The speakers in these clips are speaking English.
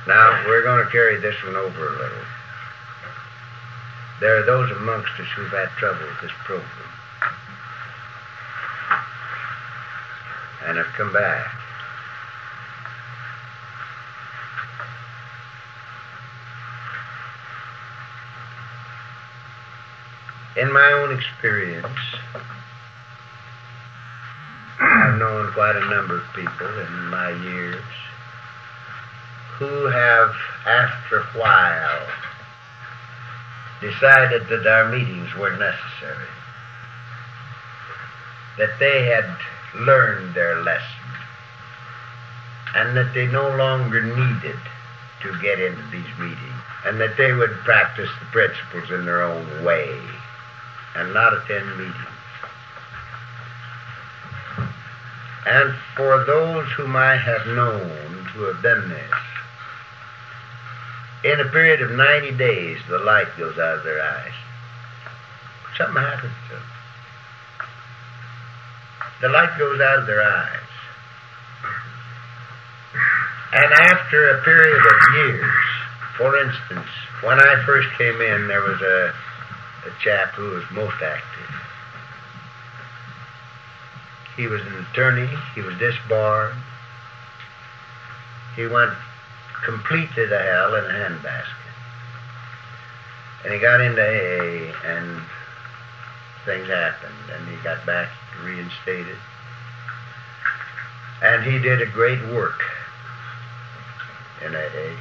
Now, we're going to carry this one over a little. There are those amongst us who've had trouble with this program and have come back. In my own experience, I've known quite a number of people in my years who have, after a while, decided that our meetings were necessary, that they had learned their lesson, and that they no longer needed to get into these meetings, and that they would practice the principles in their own way and not attend meetings. And for those whom I have known who have done this, in a period of 90 days, the light goes out of their eyes. Something happens to them. The light goes out of their eyes. And after a period of years, for instance, when I first came in, there was a chap who was most active. He was an attorney. He was disbarred. He went completely to hell in a handbasket. And he got into AA, and things happened, and he got back reinstated. And he did a great work in AA.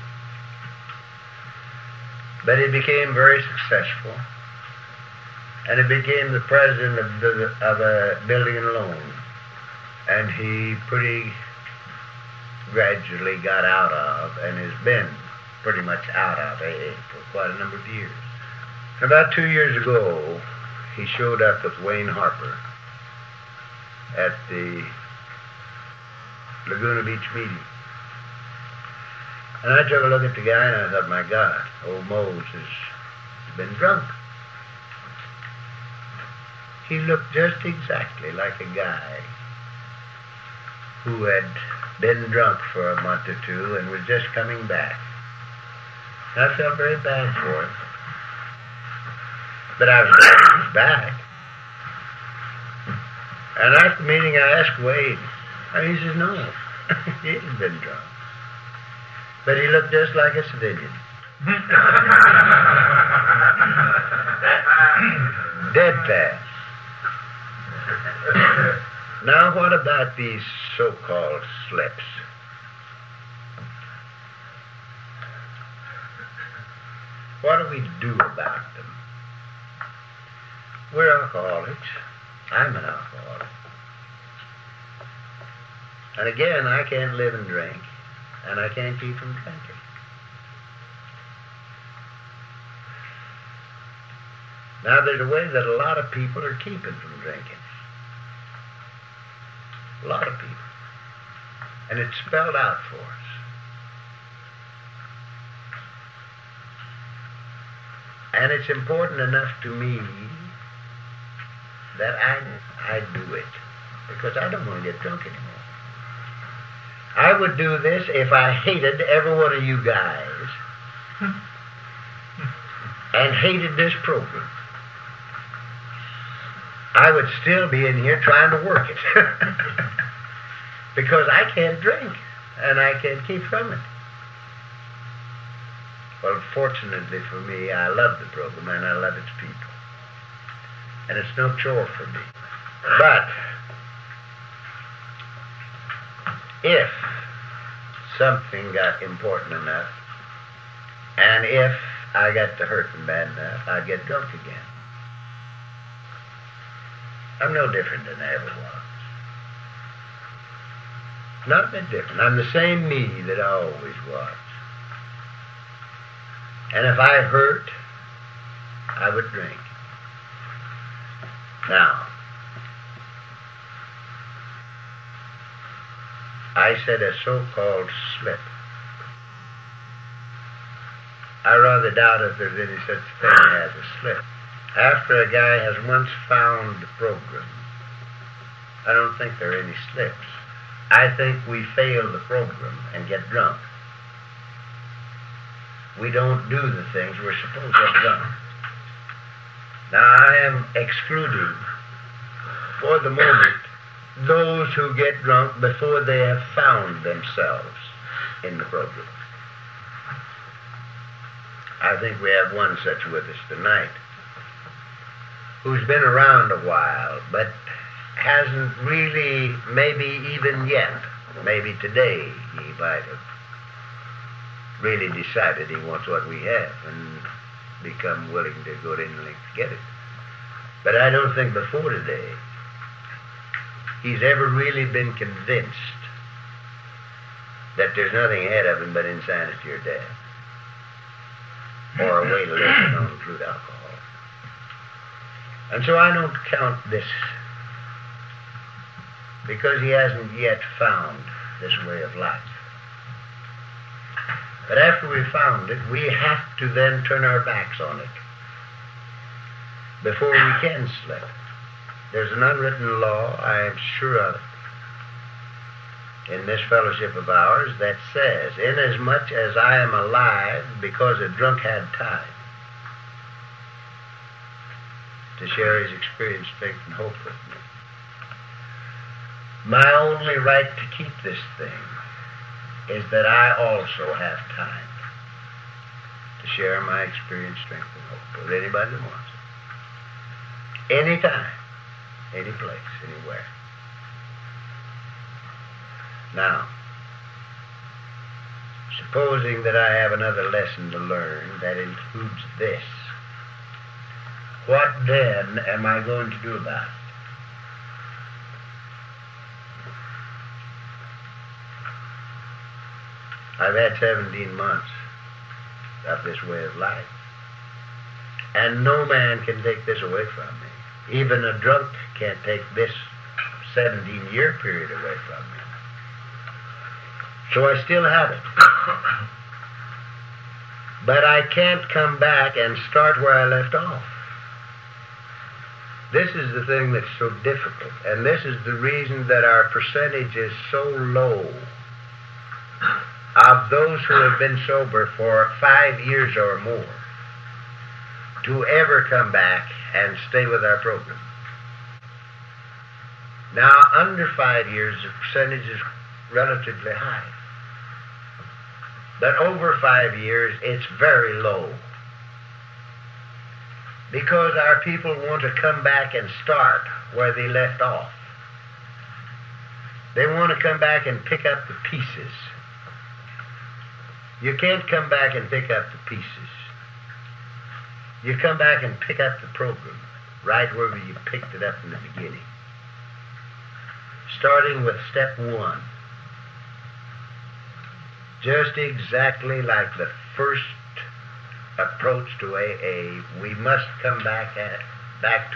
But he became very successful, and he became the president of a building and loan. And he pretty gradually got out of, and has been pretty much out of AA for quite a number of years. About 2 years ago, he showed up with Wayne Harper at the Laguna Beach meeting. And I took a look at the guy, and I thought, my God, old Mose has been drunk. He looked just exactly like a guy who had been drunk for a month or two and was just coming back. And I felt very bad for him. But I was glad he was back. And after the meeting, I asked Wade, and he says, no, he hadn't been drunk. But he looked just like a civilian. Deadpan. Now, what about these so-called slips? What do we do about them? We're alcoholics. I'm an alcoholic. And again, I can't live and drink, and I can't keep from drinking. Now, there's a way that a lot of people are keeping from drinking. A lot of people. And it's spelled out for us. And it's important enough to me that I do it, because I don't want to get drunk anymore. I would do this if I hated every one of you guys and hated this program. I would still be in here trying to work it because I can't drink and I can't keep from it. Well, fortunately for me, I love the program and I love its people. And it's no chore for me. But if something got important enough, and if I got to hurting bad enough, I'd get drunk again. I'm no different than I ever was. Not a bit different. I'm the same me that I always was. And if I hurt, I would drink. Now, I said a so-called slip. I rather doubt if there's any such thing as a slip. After a guy has once found the program, I don't think there are any slips. I think we fail the program and get drunk. we don't do the things we're supposed to have done. Now, I am excluding, for the moment, those who get drunk before they have found themselves in the program. I think we have one such with us tonight, who's been around a while, but hasn't really, maybe even yet, maybe today, he might have really decided he wants what we have and become willing to go to any length to get it. But I don't think before today he's ever really been convinced that there's nothing ahead of him but insanity or death, or a way to live on crude alcohol. And so I don't count this, because he hasn't yet found this way of life. But after we've found it, we have to then turn our backs on it before we can slip. There's an unwritten law, I am sure of it, in this fellowship of ours that says, inasmuch as I am alive because a drunk had time to share his experience, strength, and hope with me, my only right to keep this thing is that I also have time to share my experience, strength, and hope with anybody that wants it. Anytime, any place, anywhere. Now, supposing that I have another lesson to learn that includes this, what then am I going to do about it? I've had 17 months of this way of life, and no man can take this away from me. Even a drunk can't take this 17-year period away from me. So I still have it. But I can't come back and start where I left off. This is the thing that's so difficult, and this is the reason that our percentage is so low of those who have been sober for 5 years or more to ever come back and stay with our program. Now, under 5 years, the percentage is relatively high. But over 5 years, it's very low. Because our people want to come back and start where they left off. They want to come back and pick up the pieces. You can't come back and pick up the pieces. You come back and pick up the program right where you picked it up in the beginning. Starting with step 1. Just exactly like the first approach to AA, we must come back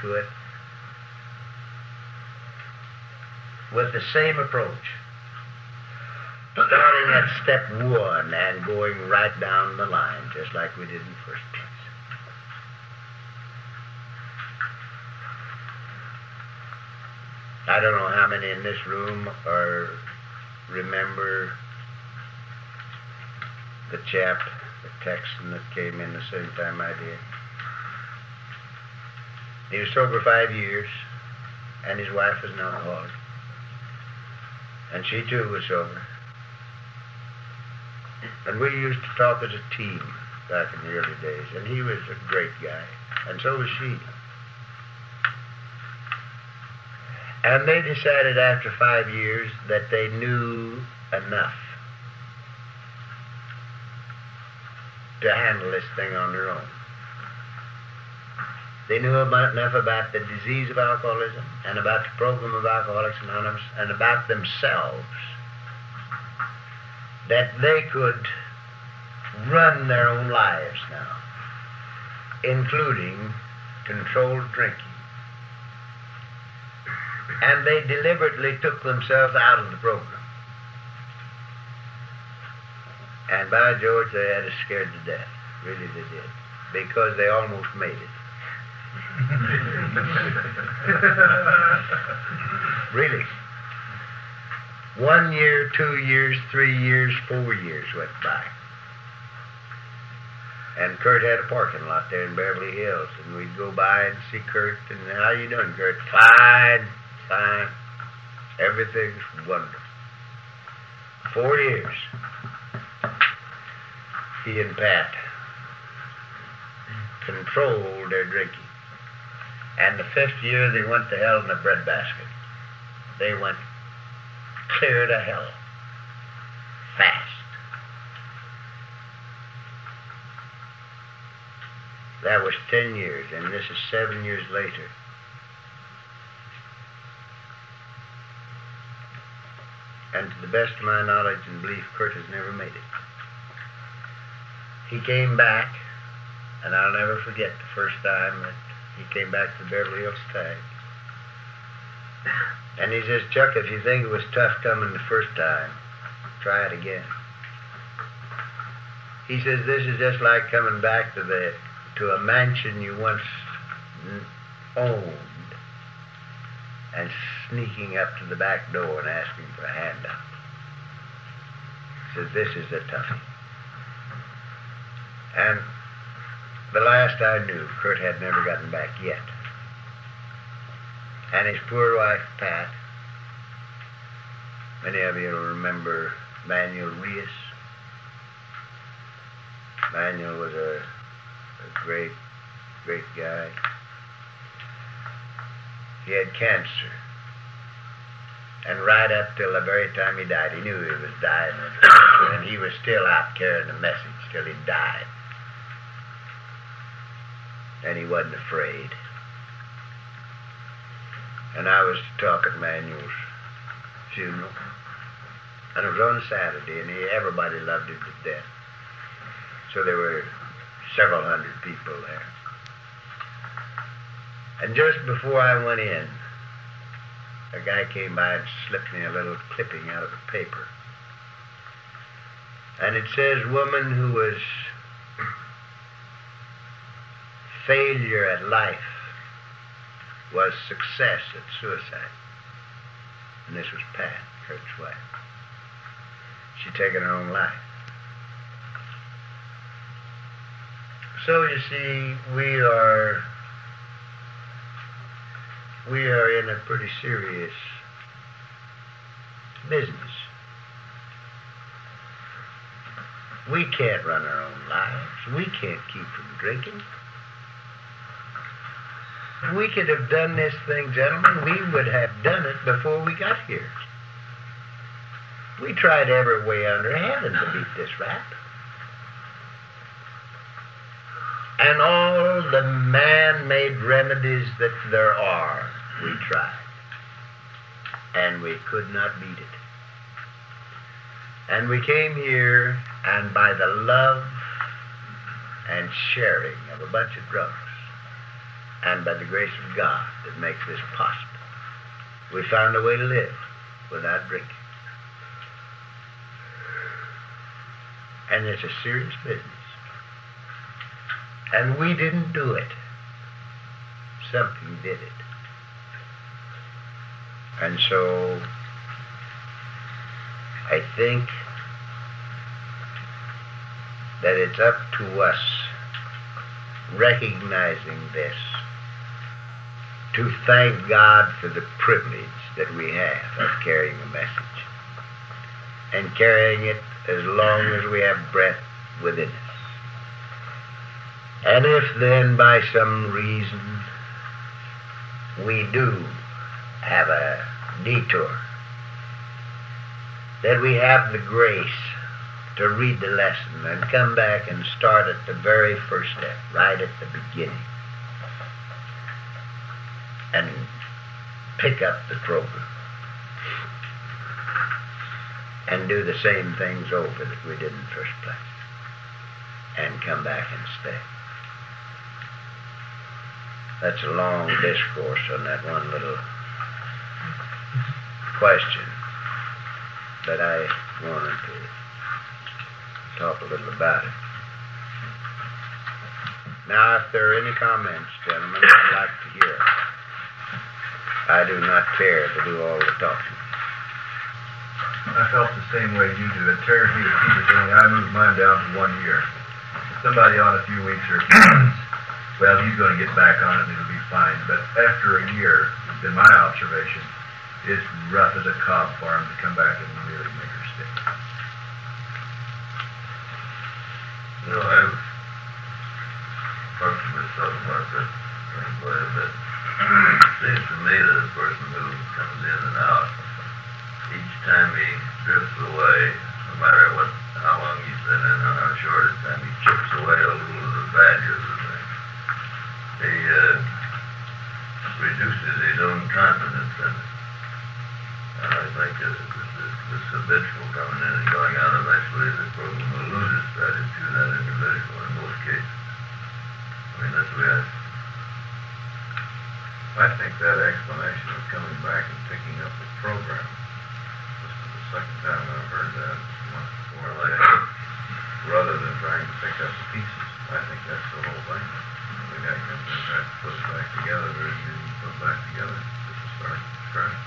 to it with the same approach. Starting at step 1 and going right down the line, just like we did in the first piece. I don't know how many in this room remember the chap, the Texan that came in the same time I did. He was sober 5 years, and his wife was an alcoholic. And she too was sober. And we used to talk as a team back in the early days, and he was a great guy, and so was she. And they decided after 5 years that they knew enough to handle this thing on their own. They knew enough about the disease of alcoholism and about the program of Alcoholics Anonymous and about themselves that they could run their own lives now, including controlled drinking. And they deliberately took themselves out of the program. And by George, they had us scared to death. Really they did. Because they almost made it. Really. 1 year, 2 years, 3 years, 4 years went by. And Kurt had a parking lot there in Beverly Hills, and we'd go by and see Kurt, and how you doing, Kurt? Fine, fine. Everything's wonderful. 4 years, he and Pat controlled their drinking. And the 5th year, they went to hell in a breadbasket. They went clear to hell, fast. That was 10 years, and this is 7 years later. And to the best of my knowledge and belief, Kurt has never made it. He came back, and I'll never forget the first time that he came back to the Beverly Hills Tag. And he says, Chuck, if you think it was tough coming the first time, try it again. He says, this is just like coming back to a mansion you once owned and sneaking up to the back door and asking for a handout. He says, this is a toughie. And the last I knew, Kurt had never gotten back yet. And his poor wife, Pat, many of you will remember Manuel Rios. Manuel was a great, great guy. He had cancer. And right up till the very time he died, he knew he was dying. And he was still out carrying the message till he died. And he wasn't afraid. And I was to talk at Manuel's funeral. And it was on a Saturday, and everybody loved him to death. So there were several hundred people there. And just before I went in, a guy came by and slipped me a little clipping out of the paper. And it says, woman who was failure at life was success at suicide. And this was Pat, Kurt's wife. She'd taken her own life. So you see, we are in a pretty serious business. We can't run our own lives. We can't keep from drinking. If we could have done this thing, gentlemen, we would have done it before we got here. We tried every way under heaven to beat this rap. And all the man-made remedies that there are, we tried. And we could not beat it. And we came here, and by the love and sharing of a bunch of drunks, and by the grace of God that makes this possible, we found a way to live without drinking. And it's a serious business. And we didn't do it. Something did it. And so, I think that it's up to us, recognizing this, to thank God for the privilege that we have of carrying a message, and carrying it as long as we have breath within us. And if then by some reason we do have a detour, that we have the grace to read the lesson and come back and start at the very first step, right at the beginning, and pick up the program and do the same things over that we did in the first place, and come back and stay. That's a long discourse on that one little question, but I wanted to talk a little about it. Now, if there are any comments, gentlemen, I'd like to hear them. I do not care to do all the talking. I felt the same way you do. It tears me to pieces. I moved mine down to 1 year. somebody on a few weeks or a few months, well, he's going to get back on it and it'll be fine. But after a year, it's been my observation, it's rough as a cob for him to come back and really make her stick. You know, I've talked to myself about that thing quite a bit. It seems to me that a person who comes in and out, each time he drifts away, no matter how long he's been in or how short a time, he chips away a little of the value of the thing. He reduces his own confidence in it. And I think that this habitual coming in and going out, eventually the program will lose its value to that individual in most cases. I mean, that's the way I think that explanation of coming back and picking up the program, this is the second time I've heard that once before, rather than trying to pick up the pieces. I think that's the whole thing. The guy comes in and tries to put it back together, but it isn't put back together. Just to start from scratch.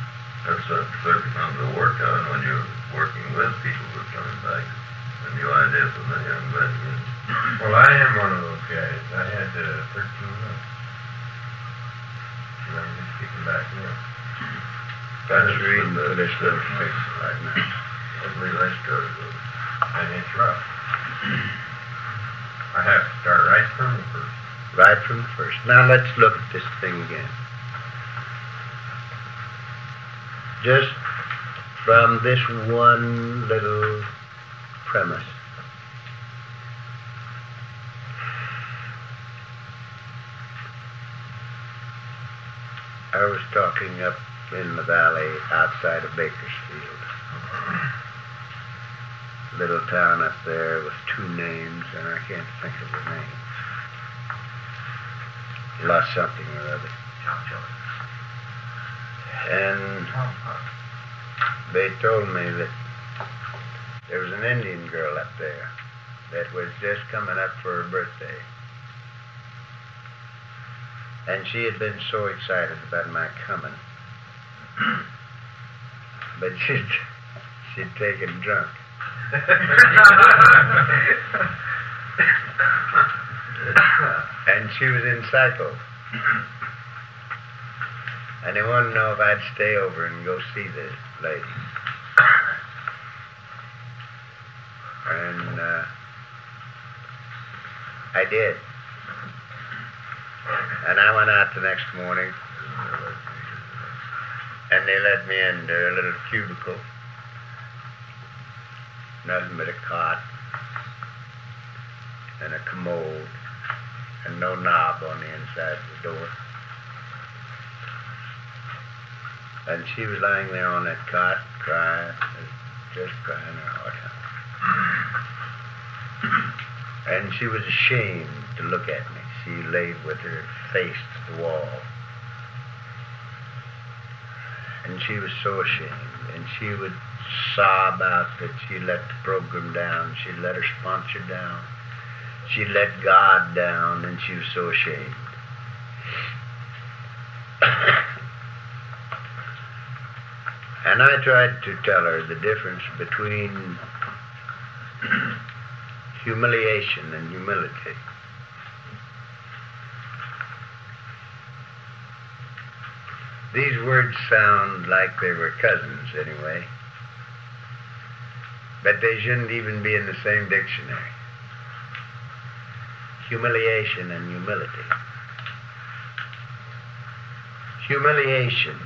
That's certainly something to work on when you're working with people who are coming back. A new idea from the young men. Well, I am one of those guys. I had 13 months. And I'm just kicking back now. That's reading for this little fix right now. I believe I started with it. And it's rough. I have to start right from the first. Right from the first. Now let's look at this thing again. Just from this one little premise. I was talking up in the valley outside of Bakersfield. Little town up there with two names, and I can't think of the names. Lost something or other. And they told me that there was an Indian girl up there that was just coming up for her birthday. And she had been so excited about my coming. But she'd taken drunk. And she was in cycle. And they wanted to know if I'd stay over and go see this lady. And I did. And I went out the next morning, and they let me into a little cubicle. Nothing but a cot and a commode and no knob on the inside of the door. And she was lying there on that cot, crying, just crying her heart out. And she was ashamed to look at me. She laid with her face to the wall. And she was so ashamed. And she would sob out that she let the program down. She let her sponsor down. She let God down, and she was so ashamed. And I tried to tell her the difference between humiliation and humility. These words sound like they were cousins anyway, but they shouldn't even be in the same dictionary. Humiliation and humility. Humiliation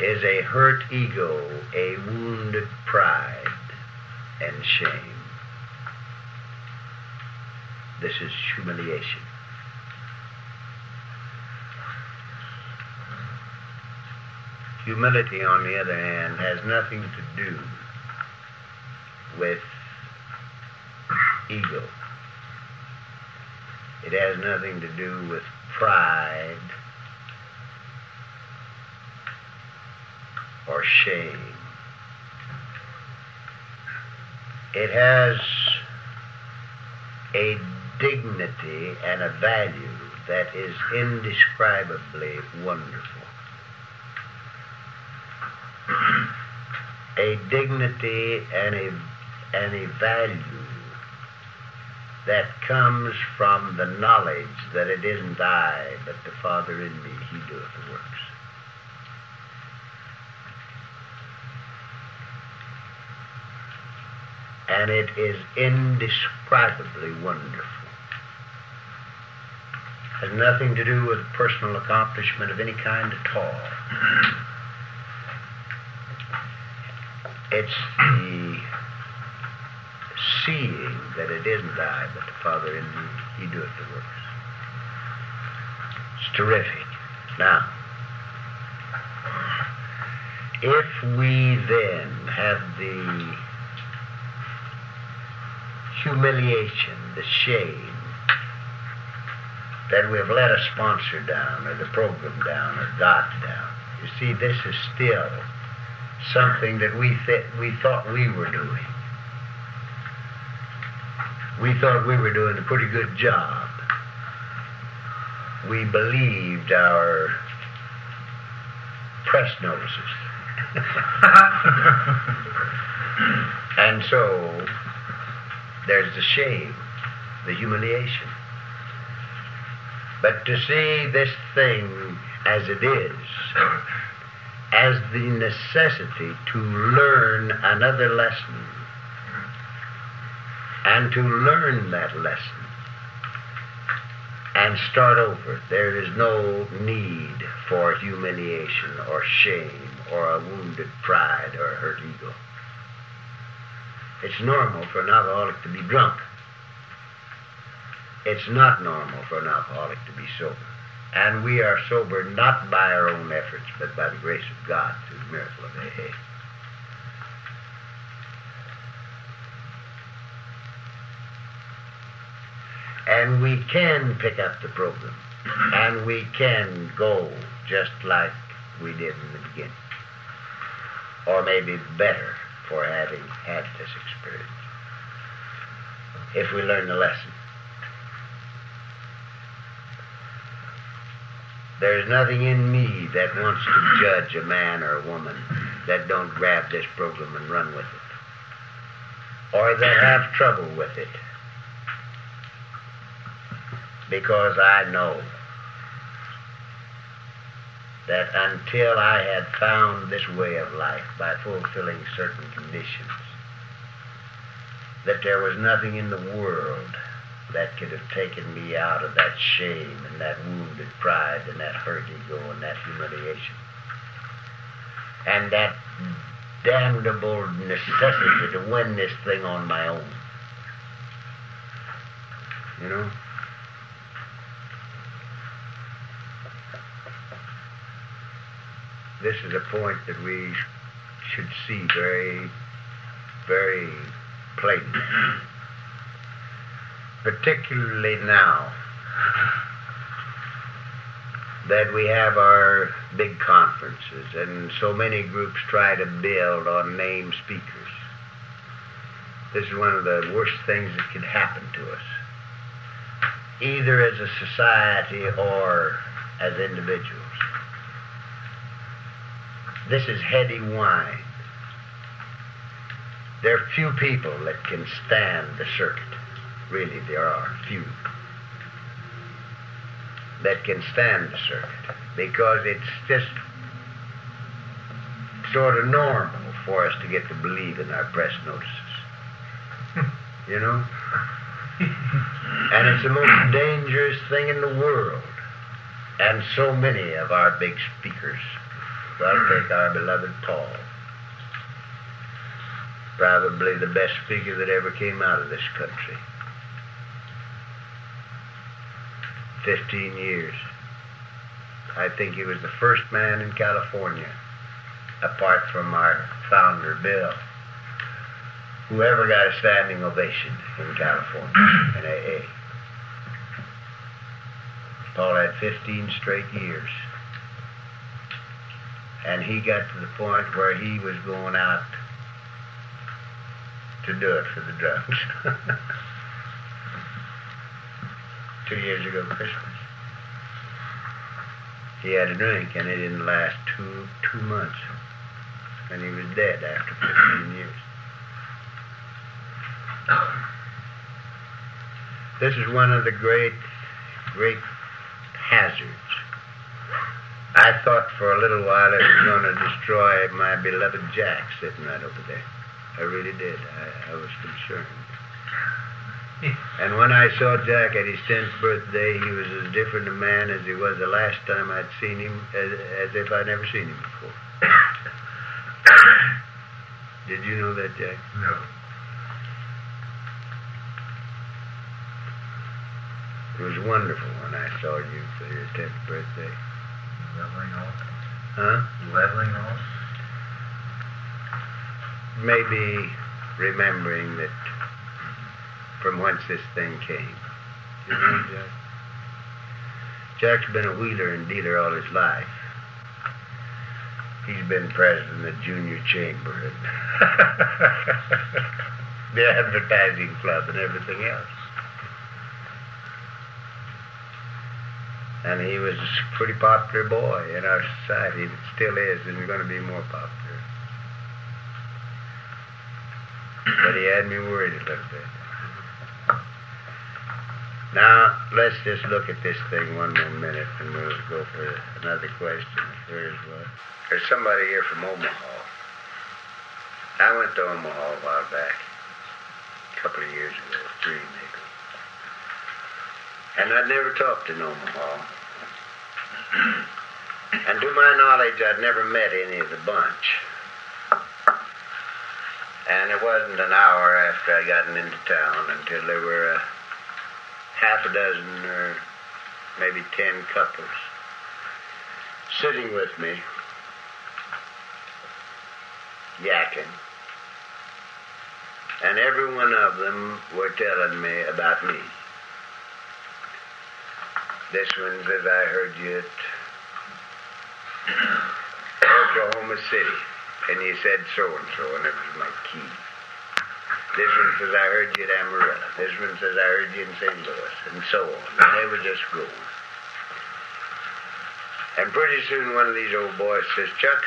is a hurt ego, a wounded pride, and shame. This is humiliation. Humility, on the other hand, has nothing to do with ego. It has nothing to do with pride or shame. It has a dignity and a value that is indescribably wonderful. A dignity and a value that comes from the knowledge that it isn't I, but the Father in me, he doeth the works. And it is indescribably wonderful. Has nothing to do with personal accomplishment of any kind at all. It's the seeing that it isn't I, but the Father in me, he doeth the works. It's terrific. Now, if we then have the humiliation, the shame, that we have let a sponsor down, or the program down, or God down. You see, this is still something that we thought we were doing. We thought we were doing a pretty good job. We believed our press notices. And so, there's the shame, the humiliation. But to see this thing as it is, as the necessity to learn another lesson, and to learn that lesson, and start over. There is no need for humiliation or shame or a wounded pride or a hurt ego. It's normal for an alcoholic to be drunk. It's not normal for an alcoholic to be sober. And we are sober not by our own efforts, but by the grace of God through the miracle of AA. And we can pick up the program. And we can go just like we did in the beginning. Or maybe better for having had this experience. If we learn the lesson. There's nothing in me that wants to judge a man or a woman that don't grab this program and run with it. Or that have trouble with it. Because I know that until I had found this way of life by fulfilling certain conditions, that there was nothing in the world that could have taken me out of that shame and that wounded pride and that hurt ego and that humiliation and that damnable necessity to win this thing on my own. You know? This is a point that we should see very, very plainly. Particularly now that we have our big conferences and so many groups try to build on named speakers. This is one of the worst things that could happen to us, either as a society or as individuals. This is heady wine. There are few people that can stand the circuit. Really, there are few that can stand the circuit because it's just sort of normal for us to get to believe in our press notices. You know? And it's the most dangerous thing in the world. And so many of our big speakers, well, take our beloved Paul, probably the best speaker that ever came out of this country. 15 years. I think he was the first man in California, apart from our founder, Bill, who ever got a standing ovation in California, in AA. Paul had 15 straight years. And he got to the point where he was going out to do it for the drugs. 2 years ago, Christmas. He had a drink, and it didn't last two months. And he was dead after 15 years. This is one of the great hazards. I thought for a little while it was going to destroy my beloved Jack sitting right over there. I really did. I was concerned. And when I saw Jack at his 10th birthday, he was as different a man as he was the last time I'd seen him, as if I'd never seen him before. Did you know that, Jack? No. It was wonderful when I saw you for your 10th birthday. Leveling off? Huh? Leveling off? Maybe remembering that from whence this thing came. You know, Jack? Jack's been a wheeler and dealer all his life. He's been president of the junior chamber and the advertising club and everything else. And he was a pretty popular boy in our society. It still is, and he's going to be more popular. But he had me worried a little bit. Now, let's just look at this thing one more minute, and we'll go for another question. Here's what. There's somebody here from Omaha. I went to Omaha a while back, a couple of years ago, 3 maybe. And I'd never talked in Omaha. And to my knowledge, I'd never met any of the bunch. And it wasn't an hour after I gotten into town until there were half a dozen or maybe 10 couples sitting with me, yakking. And every one of them were telling me about me. This one says, I heard you at Oklahoma City, and you said so-and-so, and it was my key. This one says, I heard you at Amarillo. This one says, I heard you in St. Louis, and so on. And they were just going. And pretty soon one of these old boys says, Chuck,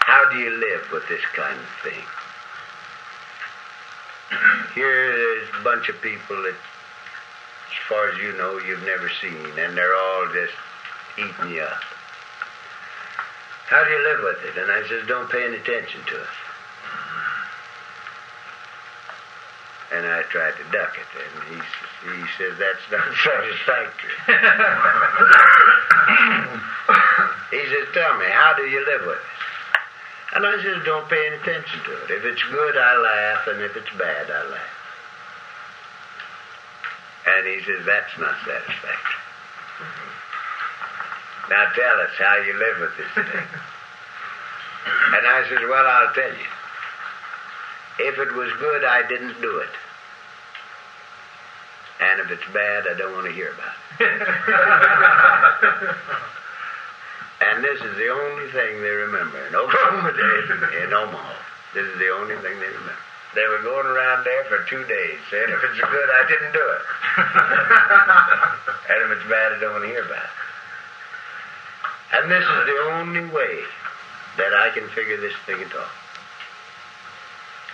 how do you live with this kind of thing? Here there's a bunch of people that, as far as you know, you've never seen, and they're all just eating you up. How do you live with it? And I says, don't pay any attention to it. And I tried to duck it, and he says, that's not satisfactory. He says, tell me, how do you live with it? And I says, don't pay any attention to it. If it's good, I laugh, and if it's bad, I laugh. And he says, that's not satisfactory. Now tell us how you live with this thing. And I says, well, I'll tell you. If it was good, I didn't do it. And if it's bad, I don't want to hear about it. And this is the only thing they remember in Oklahoma, in Omaha. This is the only thing they remember. They were going around there for 2 days saying, if it's good, I didn't do it. And if it's bad, I don't want to hear about it. And this is the only way that I can figure this thing at all.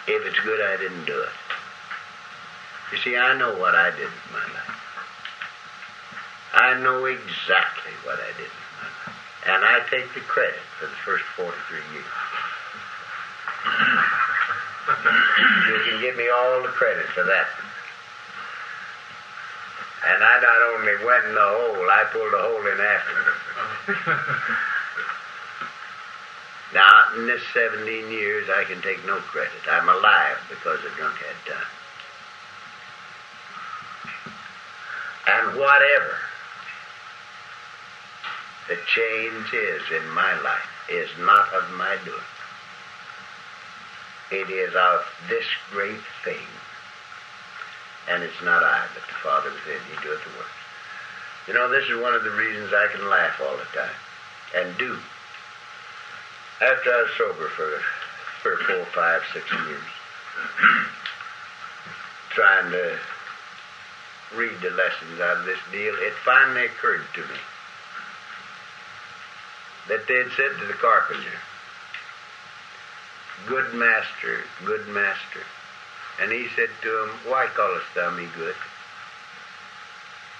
If it's good, I didn't do it. You see, I know what I did with my life. I know exactly what I did with my life. And I take the credit for the first 43 years. You can give me all the credit for that. And I not only went in the hole, I pulled a hole in after it. Now, in this 17 years, I can take no credit. I'm alive because the drunk had time. And whatever the change is in my life is not of my doing. It is of this great thing. And it's not I, but the Father within me doeth the work. You know, this is one of the reasons I can laugh all the time. And do. After I was sober for 4, 5, 6 years, trying to read the lessons out of this deal, it finally occurred to me that they'd said to the carpenter, good master, good master. And he said to him, why callest thou me good?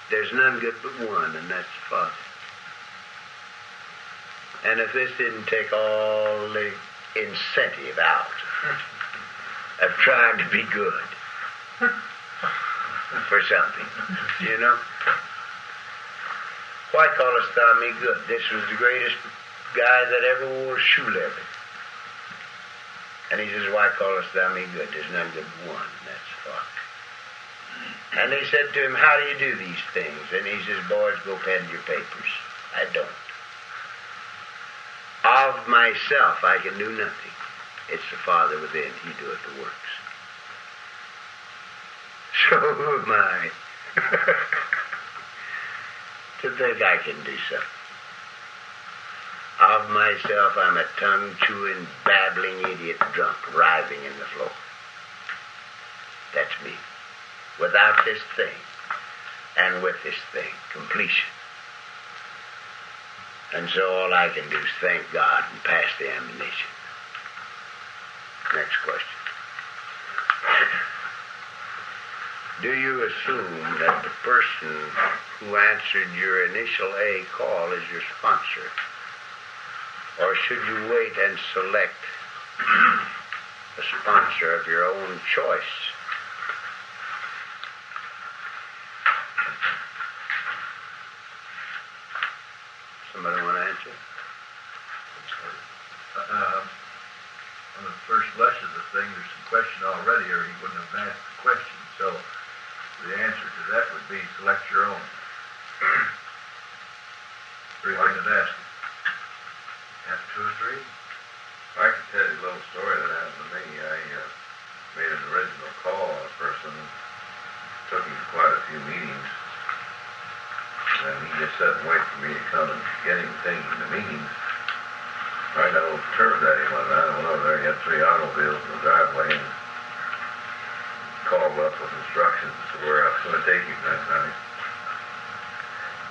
There's none good but one, and that's the Father. And if this didn't take all the incentive out of trying to be good for something, you know? Why callest thou me good? This was the greatest guy that ever wore a shoe leather. And he says, why callest thou me good? There's none good but one, and that's the Father. And they said to him, how do you do these things? And he says, boys, go pen your papers. I don't. Of myself I can do nothing. It's the Father within. He doeth the works. So who am I to think I can do something? Of myself I'm a tongue-chewing, babbling idiot drunk, writhing in the floor. That's me. Without this thing, and with this thing, completion. And so all I can do is thank God and pass the ammunition. Next question. Do you assume that the person who answered your initial A call is your sponsor? Or should you wait and select a sponsor of your own choice? Somebody want to answer? On the first blush of the thing, there's some question already, or he wouldn't have asked the question. So the answer to that would be select your own. Or he wouldn't have asked it. After 2 or 3? I can tell you a little story that happened to me. I made an original call on a person. Took him to quite a few meetings. And he just sat and waited for me to come and get him taking the meetings. I got overturned at him one night. I went over there. He had 3 automobiles in the driveway and called up with instructions as to where I was going to take him that night.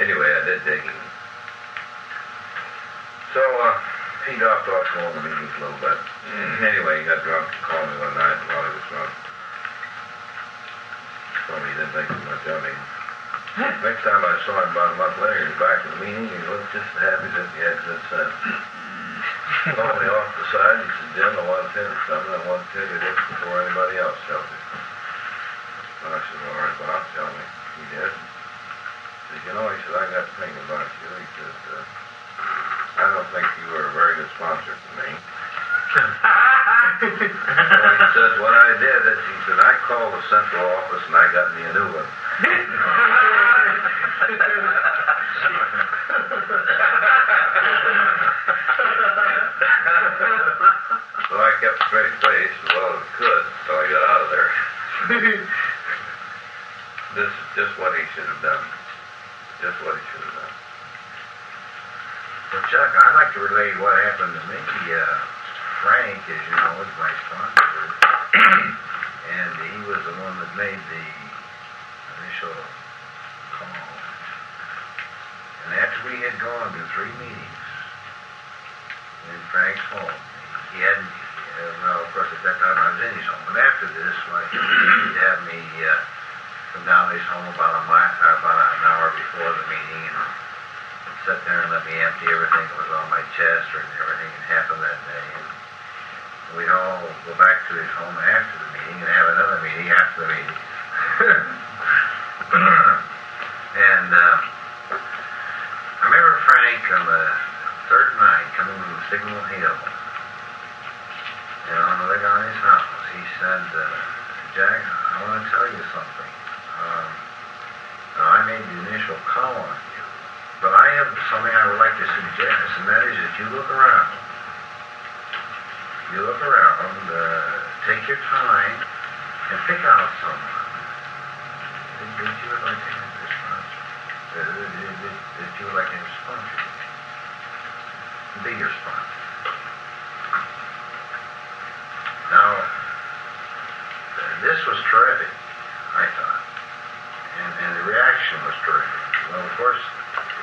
Anyway, I did take him. So, he dropped off going to meetings a little bit. Anyway, he got drunk and called me one night while he was drunk. Told me he didn't think too much of me. Next time I saw him about a month later, he was back in the meeting. He looked just as happy as if he had good sense. Called me off the side. He said, Jim, I want to tell you something. I want to tell you this before anybody else tells you. Well, I said, all right, Bob, tell me. He did. He said, you know, he said, I got to think about you. He said, I don't think you were a very good sponsor for me. So he said, what I did is, he said, I called the central office and I got me a new one. So I kept a straight face as well as I could until I got out of there. This is just what he should have done. Just what he should have done. Well, Chuck, I'd like to relate what happened to me. Frank, as you know, is my sponsor. And he was the one that made the initial call. And after we had gone to 3 meetings in Frank's home, he hadn't, well, of course, at that time I was in his home. But after this, he'd have me come down to his home about an hour before the meeting and sit there and let me empty everything that was on my chest or everything that happened that day. And we'd all go back to his home after the meeting and have another meeting after the meeting. And I remember Frank on the 3rd night coming from Signal Hill. And on the way down his house, he said, Jack, I want to tell you something. Now, I made the initial call on you, but I have something I would like to suggest, and that is that you look around. You look around, take your time, and pick out someone that you would like to have as sponsor. That you would like to have sponsored. Be your sponsor. Now, this was terrific, I thought. And the reaction was terrific. Well, of course,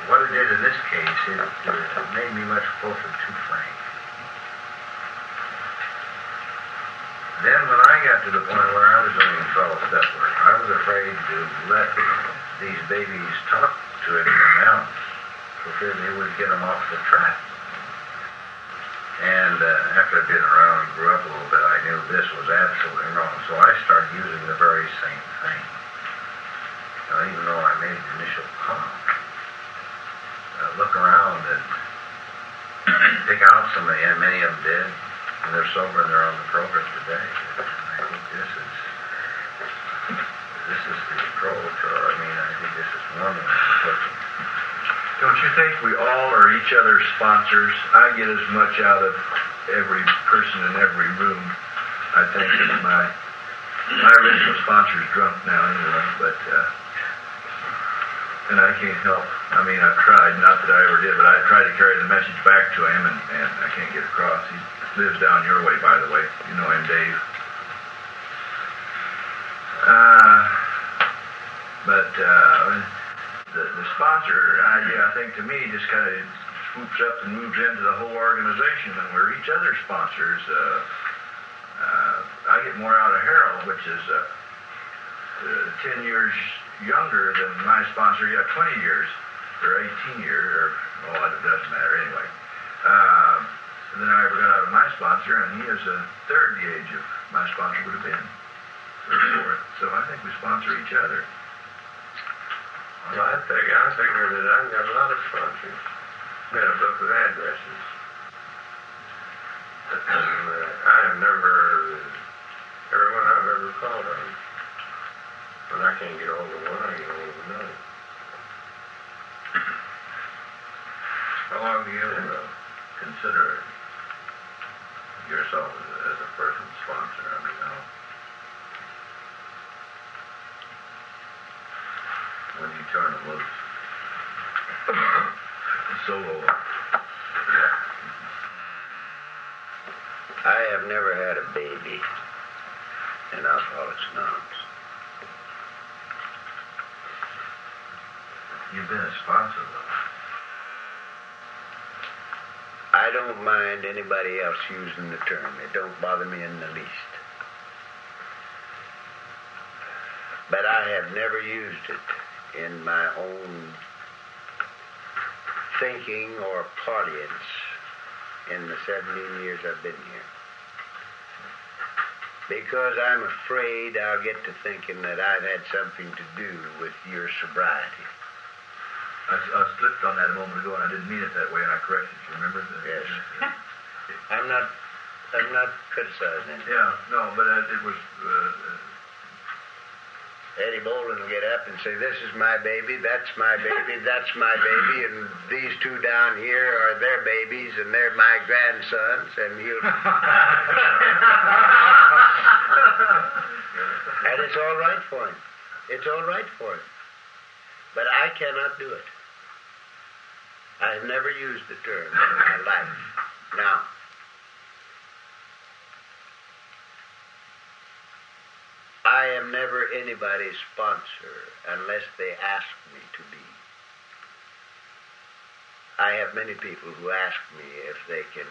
what it did in this case, it made me much closer to Frank. Then when I got to the point where I was doing fellow step work, I was afraid to let these babies talked to him in mouths for fear they would get them off the track. And after I'd been around and grew up a little bit, I knew this was absolutely wrong. So I started using the very same thing. Even though I made the initial comment, look around and pick out somebody, and many of them did, and they're sober and they're on the program today. And I think this is the approach, or I think this is one of the approaches. Don't you think we all are each other's sponsors? I get as much out of every person in every room. I think that my original sponsor's drunk now anyway, but and I can't help. I've tried, not that I ever did, but I tried to carry the message back to him, and I can't get across. He lives down your way, by the way. You know him, Dave. But the sponsor idea, I think, to me, just kind of swoops up and moves into the whole organization, and we're each other's sponsors. I get more out of Harold, which is 10 years younger than my sponsor. 20 years, or 18 years, it doesn't matter anyway. And then I ever got out of my sponsor, and he is a third the age of my sponsor would have been, or fourth. So I think we sponsor each other. Well, I figure that I've got a lot of sponsors. Got a book with addresses. I have never, everyone I've ever called on, when I can't get hold of one, I get hold of another. How long do you consider yourself as a person's sponsor? When you turn them loose. Solo. Yeah. I have never had a baby in Alcoholics Anonymous. You've been a sponsor, though. I don't mind anybody else using the term. It don't bother me in the least. But I have never used it in my own thinking or parlance in the 17 years I've been here. Because I'm afraid I'll get to thinking that I've had something to do with your sobriety. I slipped on that a moment ago, and I didn't mean it that way, and I corrected you. Remember that? Yes. I'm not criticizing it. Yeah, no, but it was. Eddie Bolin will get up and say, "This is my baby, that's my baby, that's my baby, and these two down here are their babies, and they're my grandsons," and he'll... And it's all right for him. It's all right for him. But I cannot do it. I have never used the term in my life. Now, I am never anybody's sponsor unless they ask me to be. I have many people who ask me if they can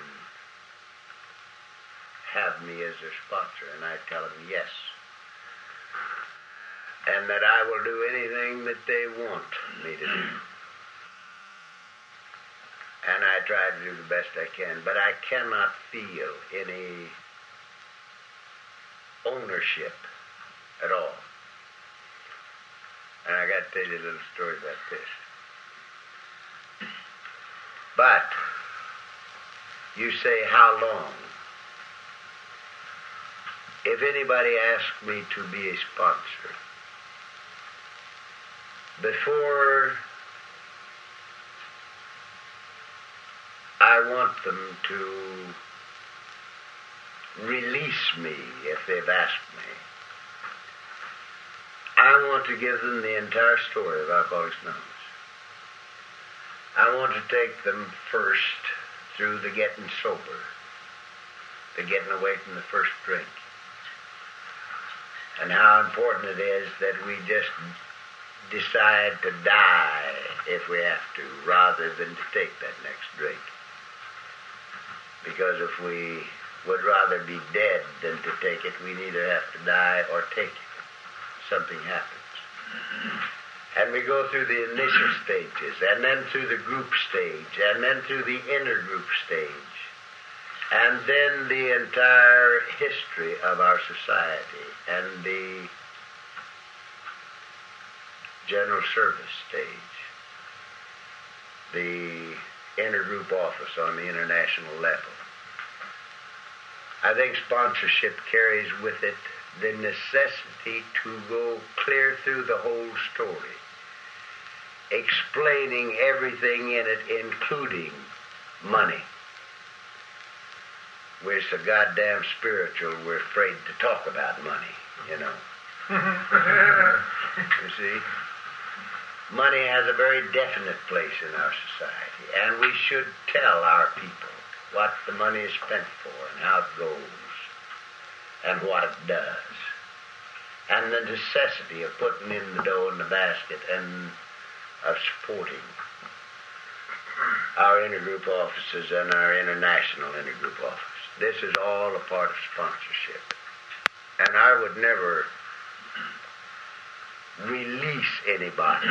have me as their sponsor, and I tell them yes. And that I will do anything that they want me to do. And I try to do the best I can, but I cannot feel any ownership at all. And I got to tell you a little story about this. But you say, how long? If anybody asks me to be a sponsor, before I want them to release me if they've asked me, I want to give them the entire story of Alcoholics Anonymous. I want to take them first through the getting sober, the getting away from the first drink, and how important it is that we just decide to die if we have to, rather than to take that next drink. Because if we would rather be dead than to take it, we either have to die or take it. Something happens. And we go through the initial stages, and then through the group stage, and then through the intergroup stage, and then the entire history of our society, and the general service stage, the intergroup office on the international level. I think sponsorship carries with it the necessity to go clear through the whole story, explaining everything in it, including money. We're so goddamn spiritual, we're afraid to talk about money, you know. You see? Money has a very definite place in our society, and we should tell our people what the money is spent for and how it goes and what it does, and the necessity of putting in the dough in the basket and of supporting our intergroup offices and our international intergroup office. This is all a part of sponsorship. And I would never release anybody,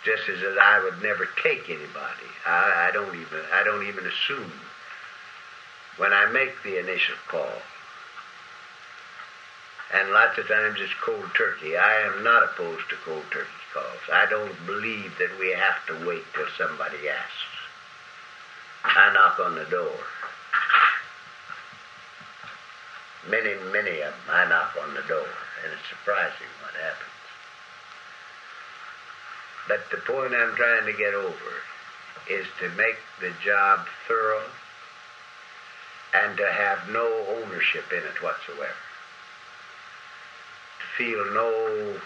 just as I would never take anybody. I don't even assume when I make the initial call. And lots of times it's cold turkey. I am not opposed to cold turkey calls. I don't believe that we have to wait till somebody asks. I knock on the door. Many of them, I knock on the door, and it's surprising what happens. But the point I'm trying to get over is to make the job thorough and to have no ownership in it whatsoever. Feel no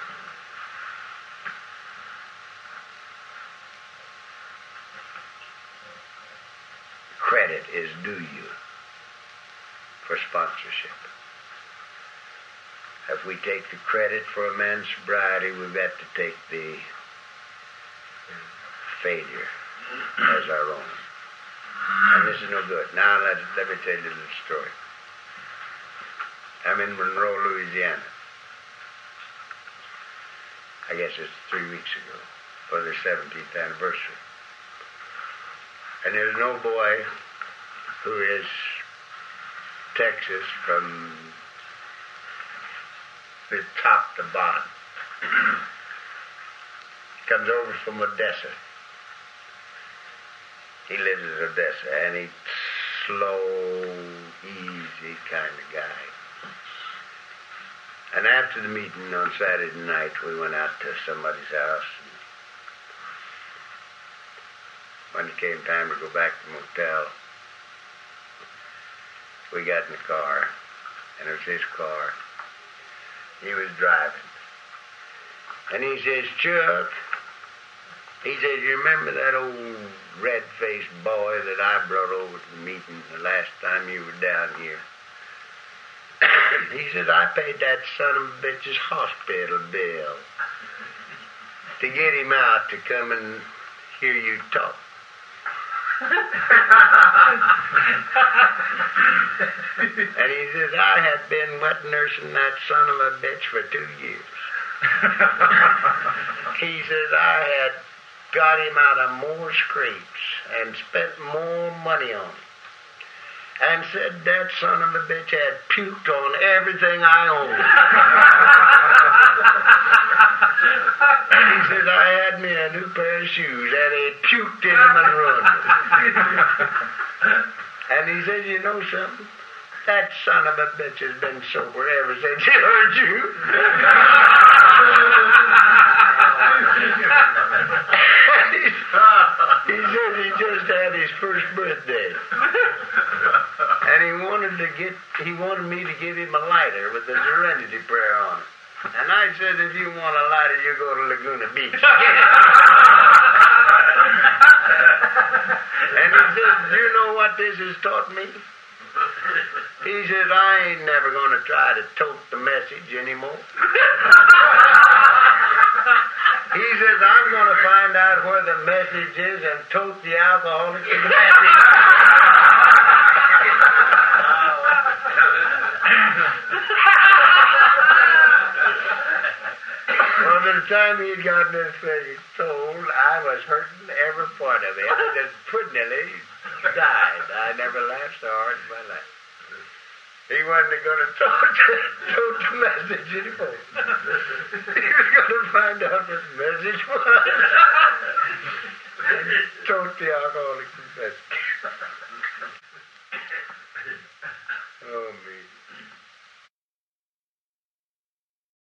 credit is due you for sponsorship. If we take the credit for a man's sobriety, we've got to take the failure as our own. And this is no good. Now let me tell you a little story. I'm in Monroe, Louisiana. I guess it's 3 weeks ago, for their 17th anniversary. And there's an old boy who is Texas from the top to bottom. Comes over from Odessa. He lives in Odessa, and he's slow, easy kind of guy. And after the meeting on Saturday night, we went out to somebody's house. When it came time to go back to the motel, we got in the car, and it was his car. He was driving. And he says, Chuck, he says, you remember that old red-faced boy that I brought over to the meeting the last time you were down here? He says, I paid that son of a bitch's hospital bill to get him out to come and hear you talk. And he says, I have been wet nursing that son of a bitch for 2 years. He says, I had got him out of more scrapes and spent more money on him. And said that son of a bitch had puked on everything I owned. He says, I had me a new pair of shoes and he puked in them and ruined them. And he says, you know something? That son of a bitch has been sober ever since he heard you. He says he just had his first birthday. And he wanted me to give him a lighter with the Serenity Prayer on it. And I said, if you want a lighter, you go to Laguna Beach. And he said, do you know what this has taught me? He said, I ain't never going to try to tote the message anymore. He says, I'm going to find out where the message is and tote the alcoholic to the message. Well, I've been time he'd gotten this thing told, I was hurting every point of it. I just pretty nearly died. I never laughed so hard in my life. He wasn't going to tote the message anymore. He was going to find out what the message was. And tote the alcoholic